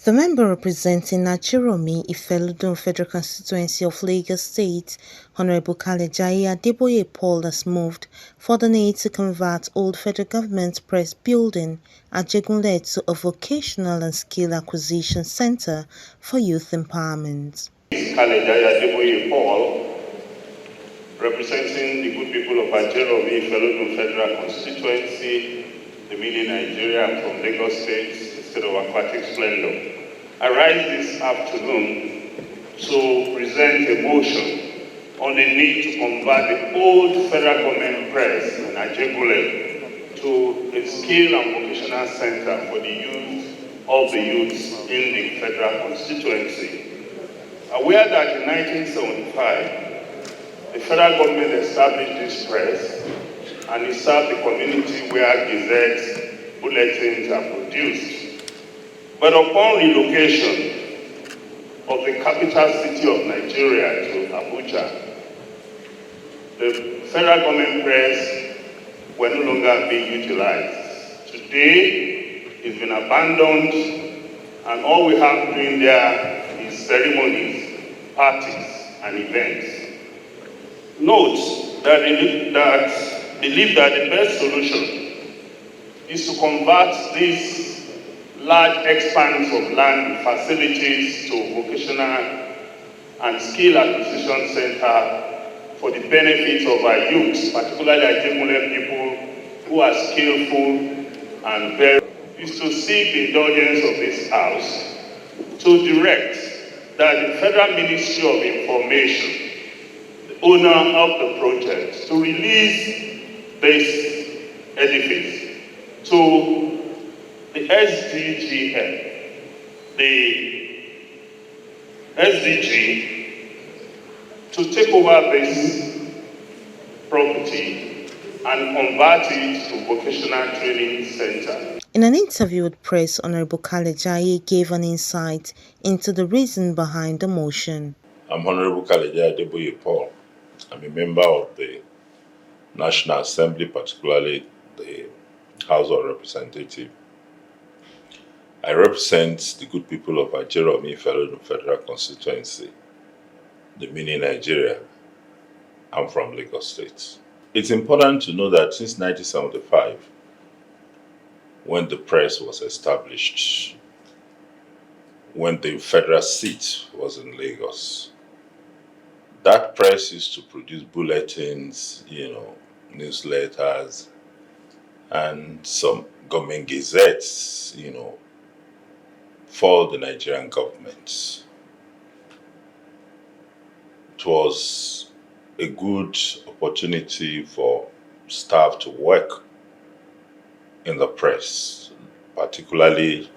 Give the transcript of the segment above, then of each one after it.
The member representing Ajegunle Ifelodun Federal Constituency of Lagos State, Honorable Kalejaiye Adebayo Paul, has moved for the need to convert old federal government press building Ajegunle to a vocational and skill acquisition center for youth empowerment. Kalejaiye Adebayo Paul, representing the good people of Ajegunle Ifelodun Federal Constituency, the mini Nigeria from Lagos State, instead of aquatic splendor. I rise this afternoon to present a motion on the need to convert the old federal government press in Ajegunle to a skill and vocational center for the youth of the youths in the federal constituency. Aware that in 1975, the federal government established this press and it served the community where gazettes, bulletins are produced. But upon relocation of the capital city of Nigeria to Abuja, the federal government press were no longer being utilized. Today, it's been abandoned, and all we have doing there is ceremonies, parties, and events. Note that believe that the best solution is to convert this large expanse of land facilities to vocational and skill acquisition center for the benefit of our youths, particularly Ajegunle people who are skillful and very, is to seek the indulgence of this House to direct that the Federal Ministry of Information, the owner of the project, to release this edifice to the SDG to take over this property and convert it to vocational training center. In an interview with press, Honorable Kalejaiye gave an insight into the reason behind the motion. I'm Honorable Kalejaiye Adebayo Paul. I'm a member of the National Assembly, particularly the House of Representatives. I represent the good people of Ajegunle Federal Constituency, the mini Nigeria. I'm from Lagos State. It's important to know that since 1975, when the press was established, when the federal seat was in Lagos, that press used to produce bulletins, newsletters, and some government gazettes, for the Nigerian government. It was a good opportunity for staff to work in the press, particularly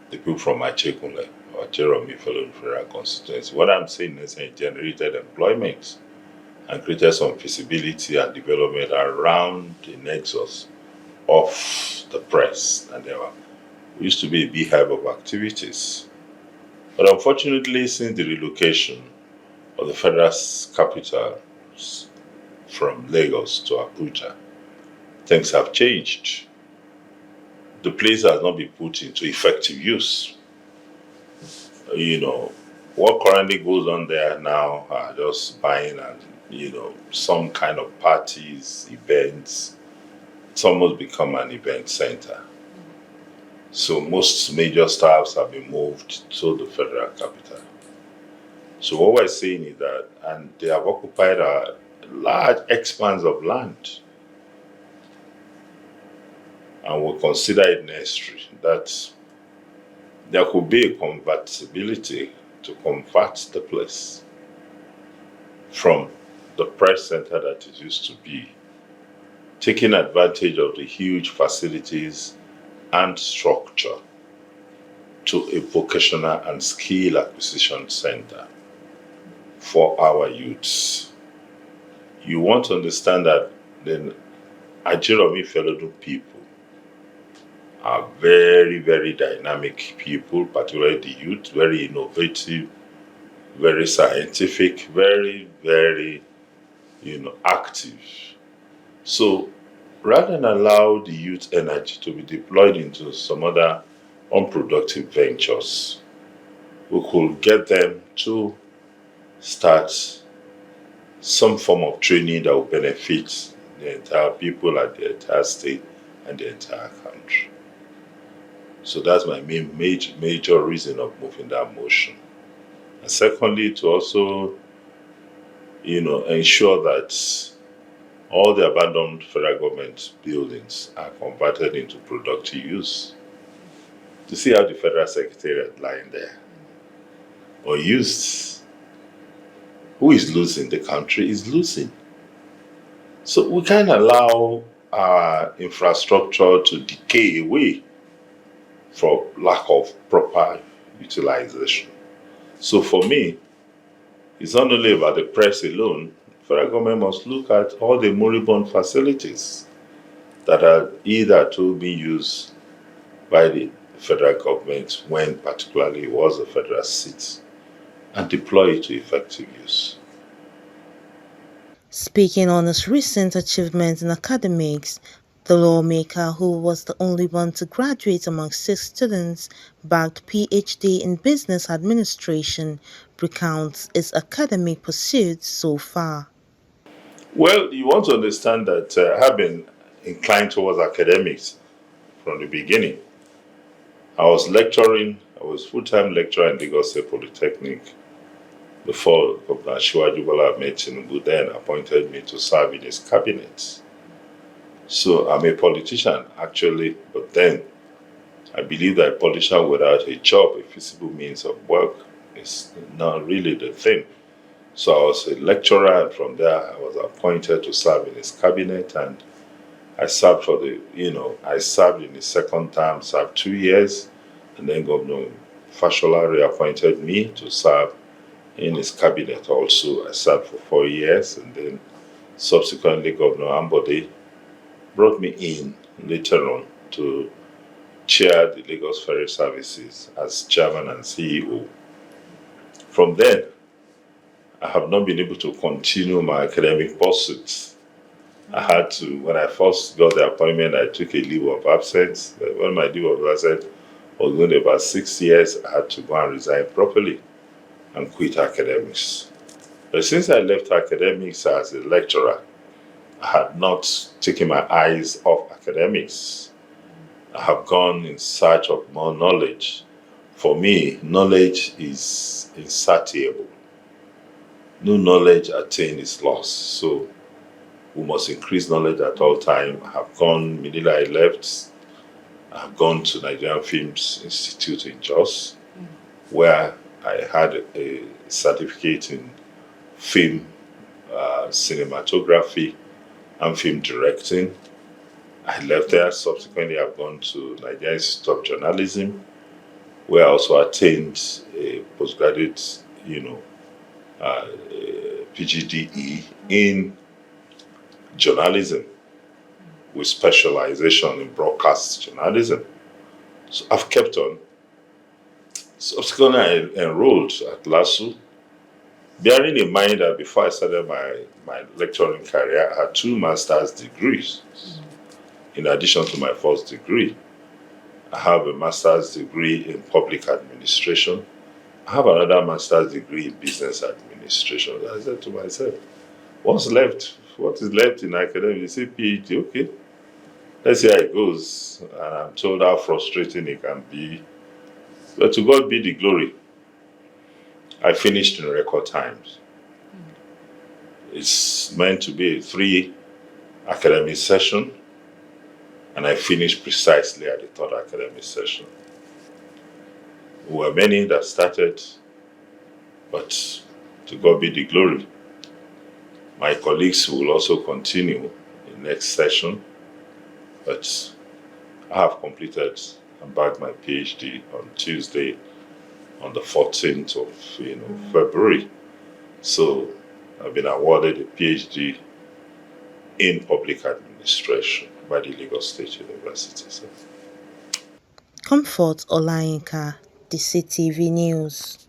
the people from Ajegunle, or Ajegunle Federal Constituency. What I'm saying is it generated employment and created some feasibility and development around the nexus of the press, and we used to be a beehive of activities. But unfortunately, since the relocation of the federal capital from Lagos to Abuja, things have changed. The place has not been put into effective use. What currently goes on there now are just buying and, some kind of parties, events. It's almost become an event center. So most major staffs have been moved to the federal capital. So what we're saying is that, and they have occupied a large expanse of land, and we consider it necessary that there could be a convertibility to convert the place from the press center that it used to be, taking advantage of the huge facilities and structure, to a vocational and skill acquisition center for our youths. You want to understand that the Ajegunle Federal people are very, very dynamic people, particularly the youth, very innovative, very scientific, very, very, active. So rather than allow the youth energy to be deployed into some other unproductive ventures. We could get them to start some form of training that will benefit the entire people and the entire state and the entire country. So that's my major reason of moving that motion. And secondly, to also, ensure that all the abandoned federal government buildings are converted into productive use. To see how the federal secretariat lying there or used, who is losing? The country is losing. So we can't allow our infrastructure to decay away for lack of proper utilization. So for me, it's not only about the press alone. Federal government must look at all the moribund facilities that are either to be used by the federal government when particularly it was a federal seat and deploy it to effective use. Speaking on his recent achievements in academics, the lawmaker, who was the only one to graduate among 6 students, bagged Ph.D. in business administration, recounts his academic pursuits so far. Well, you want to understand that I have been inclined towards academics from the beginning. I was full-time lecturer in Lagos State Polytechnic before Governor Ajegunle Ahmed Tinubu then appointed me to serve in his cabinet. So I'm a politician actually, but then I believe that a politician without a job, a feasible means of work, is not really the thing. So I was a lecturer, and from there I was appointed to serve in his cabinet, and I served I served in his second term, served 2 years, and then Governor Fashola reappointed me to serve in his cabinet also. I served for 4 years, and then subsequently Governor Ambode brought me in later on to chair the Lagos Ferry Services as chairman and CEO. From then, I have not been able to continue my academic pursuits. I had to, when I first got the appointment, I took a leave of absence. When my leave of absence was going to about 6 years, I had to go and resign properly and quit academics. But since I left academics as a lecturer, I had not taken my eyes off academics. I have gone in search of more knowledge. For me, knowledge is insatiable. No knowledge attained is lost. So we must increase knowledge at all time. I have gone, immediately I left, I have gone to Nigerian Films Institute in Jos, where I had a certificate in film cinematography and film directing. I left there. Subsequently, I've gone to Nigerian Institute of Journalism, where I also attained a postgraduate, Ph.D. in journalism with specialization in broadcast journalism. So I've kept on. Subsequently, I enrolled at LASU, bearing in mind that before I started my lecturing career, I had 2 master's degrees. In addition to my first degree, I have a master's degree in public administration. I have another master's degree in business administration. I said to myself, what's left? What is left in academia? You say PhD, okay. Let's see how it goes. And I'm told how frustrating it can be. But to God be the glory. I finished in record times. It's meant to be a 3 academic session, and I finished precisely at the 3rd academic session. There were many that started, but to God be the glory. My colleagues will also continue in next session, but I have completed and bagged my PhD on Tuesday, on the 14th of February. So I've been awarded a PhD in public administration by the Lagos State University. So. Comfort Olayinka, DCTV News.